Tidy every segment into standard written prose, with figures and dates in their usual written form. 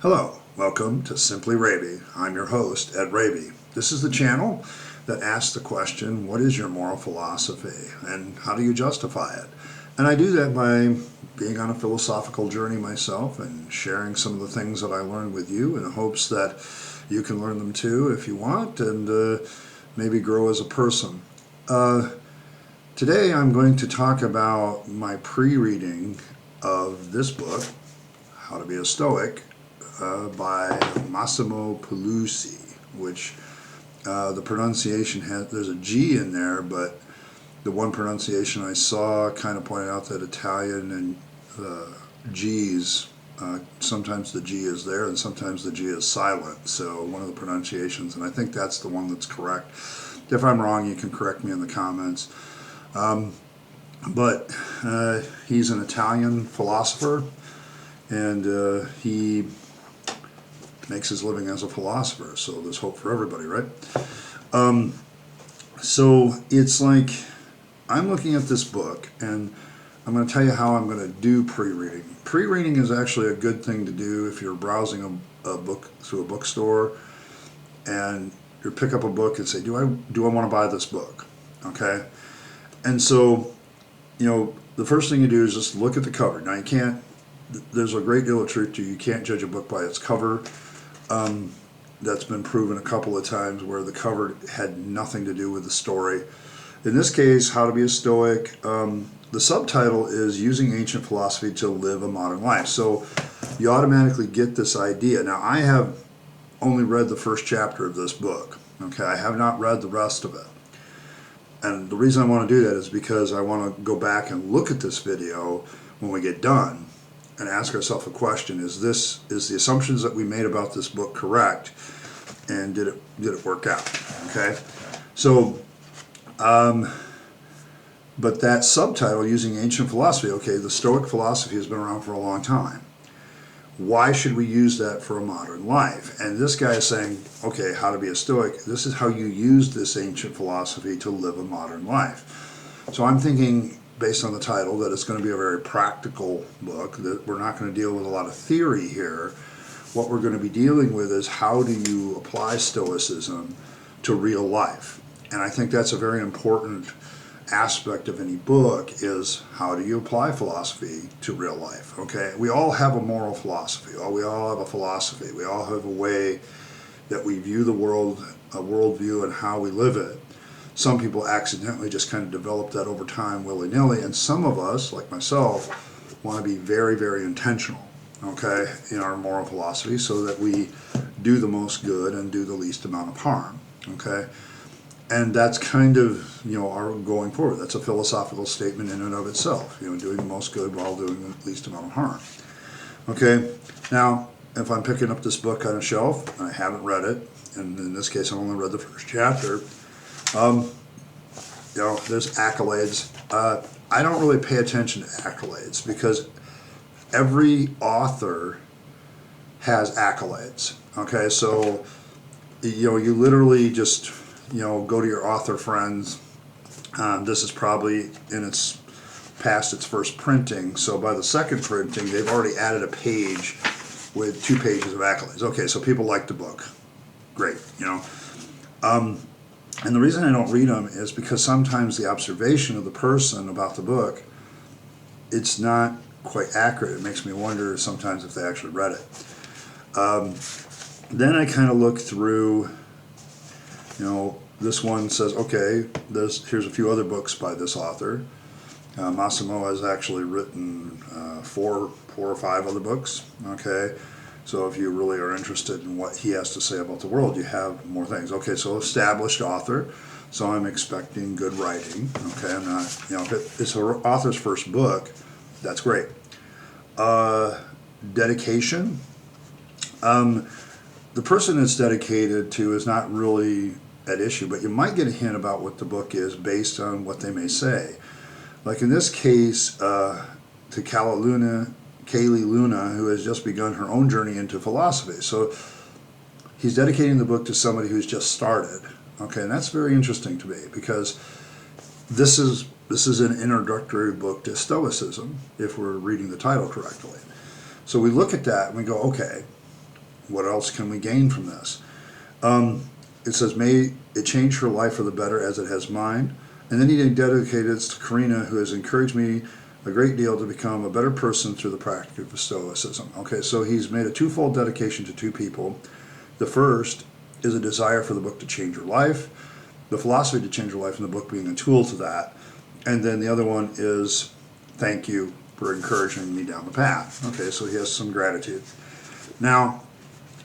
Hello, welcome to Simply Raby. I'm your host, Ed Raby. This is the channel that asks the question, what is your moral philosophy and how do you justify it? And I do that by being on a philosophical journey myself and sharing some of the things that I learned with you in hopes that you can learn them too if you want and maybe grow as a person. Today I'm going to talk about my pre-reading of this book, How to Be a Stoic, by Massimo Pigliucci, which the pronunciation has, there's a G in there, but the one pronunciation I saw kind of pointed out that Italian and G's, sometimes the G is there and sometimes the G is silent, so one of the pronunciations, and I think that's the one that's correct. If I'm wrong, you can correct me in the comments. But he's an Italian philosopher, and he makes his living as a philosopher, so there's hope for everybody, right? So it's like, I'm looking at this book, and I'm going to tell you how I'm going to do pre-reading. Pre-reading is actually a good thing to do if you're browsing a book through a bookstore, and you pick up a book and say, do I want to buy this book? Okay? And so, the first thing you do is just look at the cover. Now, there's a great deal of truth to you can't judge a book by its cover. That's been proven a couple of times where the cover had nothing to do with the story. In this case, How to Be a Stoic, the subtitle is Using Ancient Philosophy to Live a Modern Life. So you automatically get this idea. Now, I have only read the first chapter of this book. Okay, I have not read the rest of it. And the reason I want to do that is because I want to go back and look at this video when we get done and ask ourselves a question: is the assumptions that we made about this book correct, and did it work out? Okay, so but that subtitle, Using Ancient Philosophy, okay, the Stoic philosophy has been around for a long time. Why should we use that for a modern life? And this guy is saying, okay, How to Be a Stoic, this is how you use this ancient philosophy to live a modern life. So I'm thinking, based on the title, that it's going to be a very practical book, that we're not going to deal with a lot of theory here. What we're going to be dealing with is how do you apply Stoicism to real life. And I think that's a very important aspect of any book, is how do you apply philosophy to real life. Okay, we all have a moral philosophy, we all have a philosophy, we all have a way that we view the world, a worldview, and how we live it. Some people accidentally just kind of develop that over time willy-nilly, and some of us, like myself, want to be very, very intentional, okay, in our moral philosophy so that we do the most good and do the least amount of harm. Okay, and that's kind of, our going forward. That's a philosophical statement in and of itself, doing the most good while doing the least amount of harm. Okay, now, if I'm picking up this book on a shelf, and I haven't read it, and in this case I only read the first chapter, there's accolades. I don't really pay attention to accolades because every author has accolades. Okay, so, you literally just, go to your author friends. This is probably past its first printing, so by the second printing, they've already added a page with 2 pages of accolades. Okay, so people like the book. Great, and the reason I don't read them is because sometimes the observation of the person about the book, it's not quite accurate. It makes me wonder sometimes if they actually read it. Then I kind of look through, this one says, okay, here's a few other books by this author. Massimo has actually written 4 or 5 other books, okay? So if you really are interested in what he has to say about the world, you have more things. Okay, so established author, so I'm expecting good writing, okay? I'm not, if it's an author's first book, that's great. Dedication. The person it's dedicated to is not really at issue, but you might get a hint about what the book is based on what they may say. Like in this case, to Kaylee Luna, who has just begun her own journey into philosophy. So he's dedicating the book to somebody who's just started. Okay, and that's very interesting to me because this is an introductory book to Stoicism, if we're reading the title correctly. So we look at that and we go, okay, What else can we gain from this? It says, may it change her life for the better as it has mine. And then he dedicated it to Karina, who has encouraged me a great deal to become a better person through the practice of Stoicism. Okay, so he's made a twofold dedication to two people. The first is a desire for the book to change her life, the philosophy to change her life, and the book being a tool to that. And then the other one is, thank you for encouraging me down the path. Okay, so he has some gratitude. Now,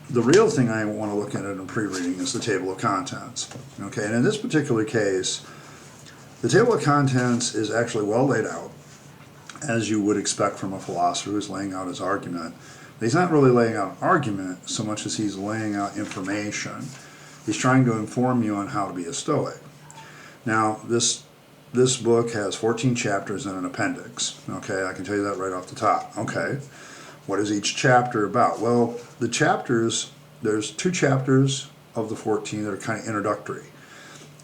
the real thing I want to look at in pre-reading is the table of contents. Okay, and in this particular case, the table of contents is actually well laid out, as you would expect from a philosopher who's laying out his argument. But he's not really laying out an argument so much as he's laying out information. He's trying to inform you on how to be a Stoic. Now, this book has 14 chapters and an appendix. Okay, I can tell you that right off the top. Okay. What is each chapter about? Well, the chapters, there's 2 chapters of the 14 that are kind of introductory.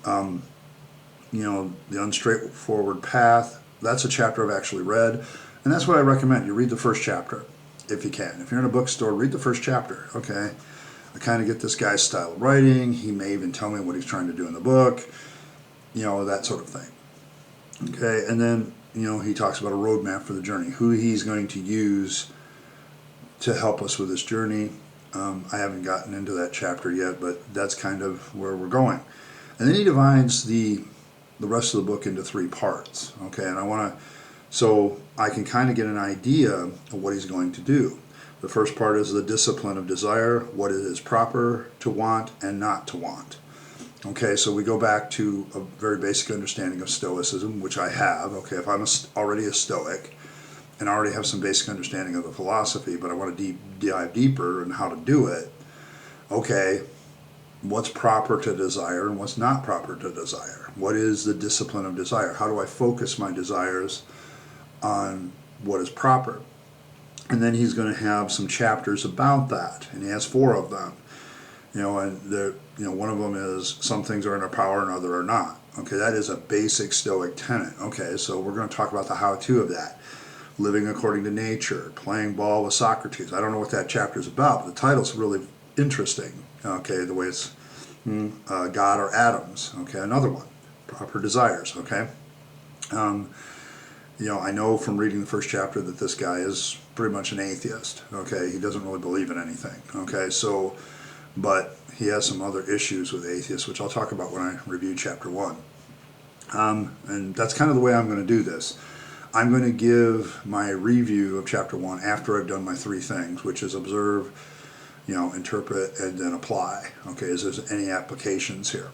The unstraightforward path, that's a chapter I've actually read, and that's what I recommend. You read the first chapter, if you can. If you're in a bookstore, read the first chapter, okay? I kind of get this guy's style of writing. He may even tell me what he's trying to do in the book, that sort of thing. Okay, and then, he talks about a roadmap for the journey, who he's going to use to help us with this journey. I haven't gotten into that chapter yet, but that's kind of where we're going. And then he divides the rest of the book into 3 parts. Okay, and so I can kind of get an idea of what he's going to do. The first part is the discipline of desire, what it is proper to want and not to want. Okay, so we go back to a very basic understanding of Stoicism, which I have. Okay, if I'm already a Stoic, and I already have some basic understanding of the philosophy, but I want to dive deeper in how to do it. Okay, what's proper to desire and what's not proper to desire? What is the discipline of desire? How do I focus my desires on what is proper? And then he's going to have some chapters about that, and he has 4 of them. One of them is some things are in our power and other are not. Okay, that is a basic Stoic tenet. Okay, so we're going to talk about the how-to of that. Living according to nature, playing ball with Socrates. I don't know what that chapter is about, but the title's really interesting. Okay, the way it's God or atoms. Okay, another one, proper desires. Okay, I know from reading the first chapter that this guy is pretty much an atheist. Okay, he doesn't really believe in anything. Okay, but he has some other issues with atheists, which I'll talk about when I review chapter 1. And that's kind of the way I'm going to do this. I'm going to give my review of chapter 1 after I've done my 3 things, which is observe, interpret, and then apply. Okay, is there any applications here?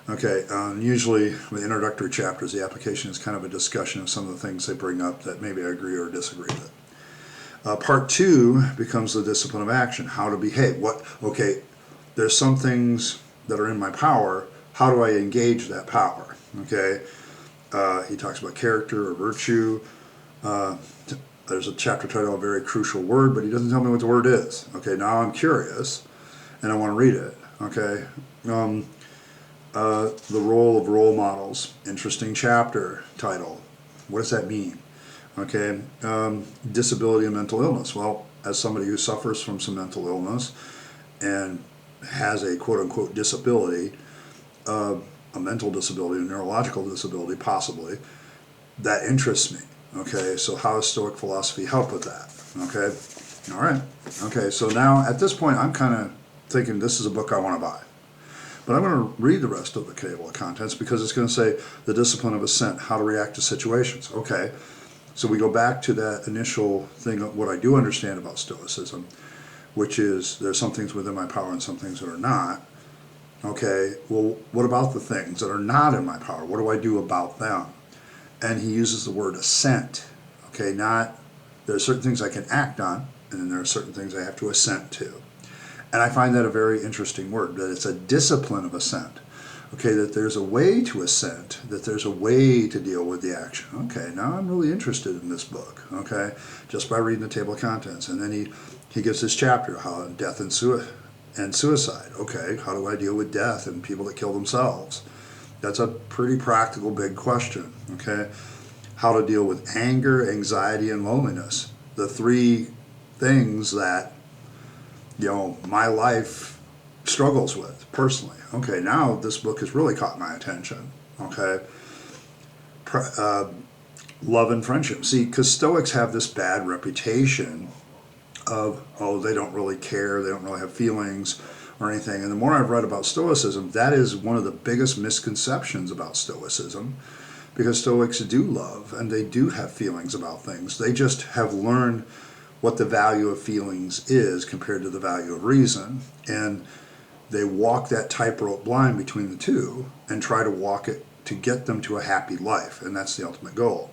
Okay, usually with introductory chapters, the application is kind of a discussion of some of the things they bring up that maybe I agree or disagree with. Part 2 becomes the discipline of action, how to behave. There's some things that are in my power. How do I engage that power? Okay. He talks about character or virtue. There's a chapter title, a very crucial word, but he doesn't tell me what the word is. Okay, now I'm curious, and I want to read it. Okay, the role of role models. Interesting chapter title. What does that mean? Okay, disability and mental illness. Well, as somebody who suffers from some mental illness and has a quote-unquote disability, a mental disability, a neurological disability, possibly, that interests me. Okay, so how does Stoic philosophy help with that? Okay, all right. Okay, so now at this point, I'm kind of thinking this is a book I want to buy. But I'm going to read the rest of the table of contents because it's going to say the discipline of assent, how to react to situations. Okay, so we go back to that initial thing of what I do understand about Stoicism, which is there's some things within my power and some things that are not. Okay, well, what about the things that are not in my power? What do I do about them? And he uses the word assent. Okay, there are certain things I can act on, and then there are certain things I have to assent to. And I find that a very interesting word, that it's a discipline of assent. Okay, that there's a way to assent, that there's a way to deal with the action. Okay, now I'm really interested in this book, okay, just by reading the table of contents. And then he gives this chapter, how death and suicide. Okay, how do I deal with death and people that kill themselves? That's a pretty practical, big question, okay? How to deal with anger, anxiety, and loneliness. The 3 things that, my life struggles with personally. Okay, now this book has really caught my attention. Okay, love and friendship. See, because Stoics have this bad reputation of, oh, they don't really care, they don't really have feelings or anything. And the more I've read about Stoicism, that is one of the biggest misconceptions about Stoicism, because Stoics do love and they do have feelings about things. They just have learned what the value of feelings is compared to the value of reason. And they walk that tightrope line between the two and try to walk it to get them to a happy life. And that's the ultimate goal.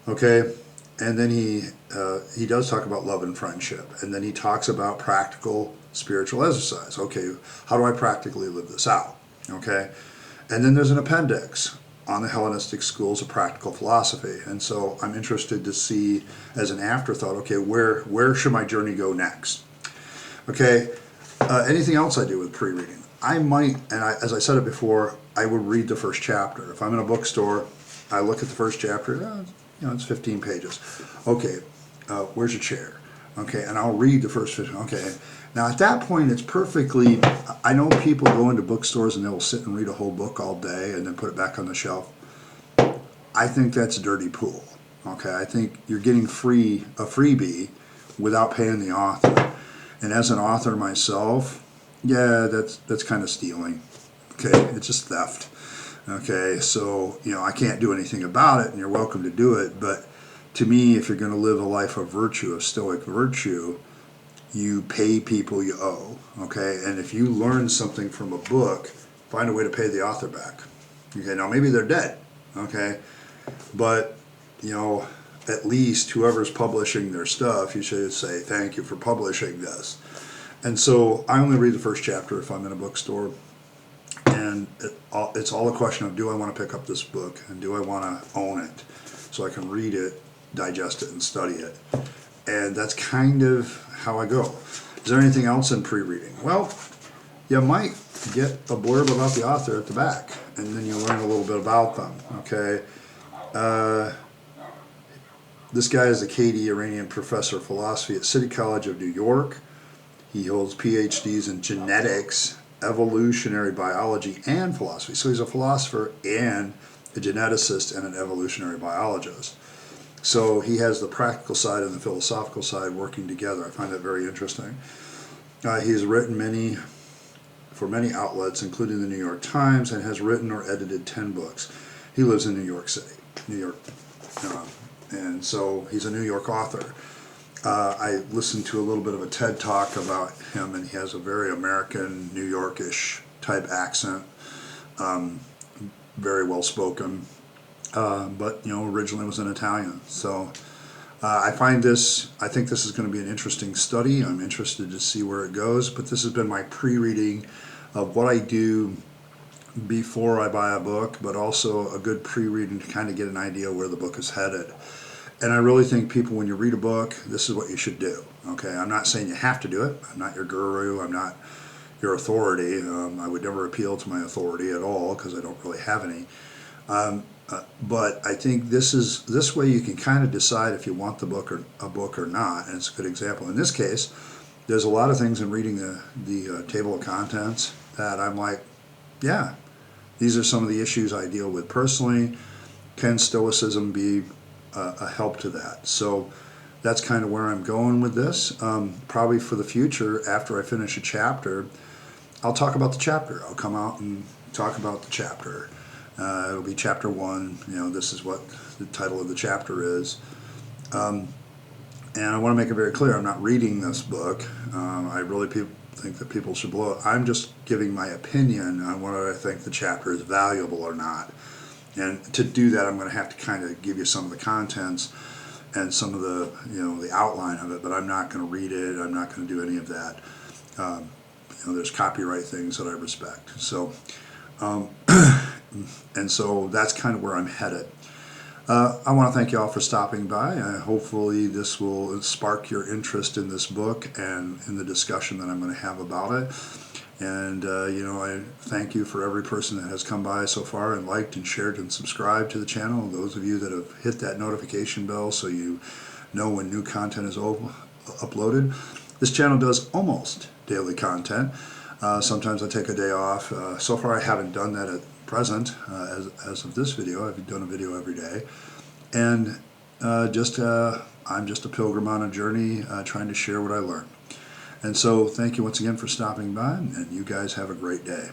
Okay? And then he does talk about love and friendship. And then he talks about practical spiritual exercise. Okay, how do I practically live this out? Okay? And then there's an appendix on the Hellenistic schools of practical philosophy. And so I'm interested to see, as an afterthought, okay, where should my journey go next? Okay, anything else I do with pre-reading? I might, and as I said it before, I would read the first chapter. If I'm in a bookstore, I look at the first chapter, it's 15 pages. Okay, where's your chair? Okay, and I'll read the first 15, okay. Now at that point, it's perfectly, I know people go into bookstores and they'll sit and read a whole book all day and then put it back on the shelf. I think that's a dirty pool. Okay, I think you're getting a freebie without paying the author. And as an author myself, yeah, that's kind of stealing. Okay, it's just theft. Okay, so, I can't do anything about it and you're welcome to do it, but to me, if you're going to live a life of virtue, of Stoic virtue, you pay people you owe, okay? And if you learn something from a book, find a way to pay the author back. Okay, now maybe they're dead, okay? But, at least whoever's publishing their stuff, you should say, thank you for publishing this. And so I only read the first chapter if I'm in a bookstore. And it's all a question of, do I want to pick up this book? And do I want to own it so I can read it, digest it, and study it? And that's kind of how I go. Is there anything else in pre-reading? Well, you might get a blurb about the author at the back, and then you learn a little bit about them, okay? This guy is a KD Iranian professor of philosophy at City College of New York. He holds PhDs in genetics, evolutionary biology, and philosophy. So he's a philosopher and a geneticist and an evolutionary biologist. So he has the practical side and the philosophical side working together. I find that very interesting. He has written for many outlets, including the New York Times, and has written or edited 10 books. He lives in New York City, New York, and so he's a New York author. I listened to a little bit of a TED Talk about him, and he has a very American, New Yorkish type accent, very well spoken. But originally was in Italian. So I think this is going to be an interesting study. I'm interested to see where it goes, but this has been my pre-reading of what I do before I buy a book, but also a good pre-reading to kind of get an idea where the book is headed. And I really think people, when you read a book, this is what you should do. Okay, I'm not saying you have to do it. I'm not your guru. I'm not your authority. I would never appeal to my authority at all because I don't really have any. But I think this way you can kind of decide if you want a book or not, and it's a good example. In this case, there's a lot of things in reading the table of contents that I'm like, yeah, these are some of the issues I deal with personally. Can Stoicism be a help to that? So that's kind of where I'm going with this. Probably for the future, after I finish a chapter, I'll talk about the chapter. I'll come out and talk about the chapter. It'll be chapter 1. This is what the title of the chapter is. And I want to make it very clear, I'm not reading this book. I really think that people should blow it. I'm just giving my opinion on whether I think the chapter is valuable or not. And to do that, I'm going to have to kind of give you some of the contents and some of the, the outline of it, but I'm not going to read it. I'm not going to do any of that. There's copyright things that I respect. So, and so that's kind of where I'm headed. I want to thank you all for stopping by. Hopefully this will spark your interest in this book and in the discussion that I'm going to have about it. And, I thank you for every person that has come by so far and liked and shared and subscribed to the channel. Those of you that have hit that notification bell so you know when new content is uploaded. This channel does almost daily content. Sometimes I take a day off. So far I haven't done that at present. As of this video, I've done a video every day. And I'm just a pilgrim on a journey trying to share what I learned. And so thank you once again for stopping by, and you guys have a great day.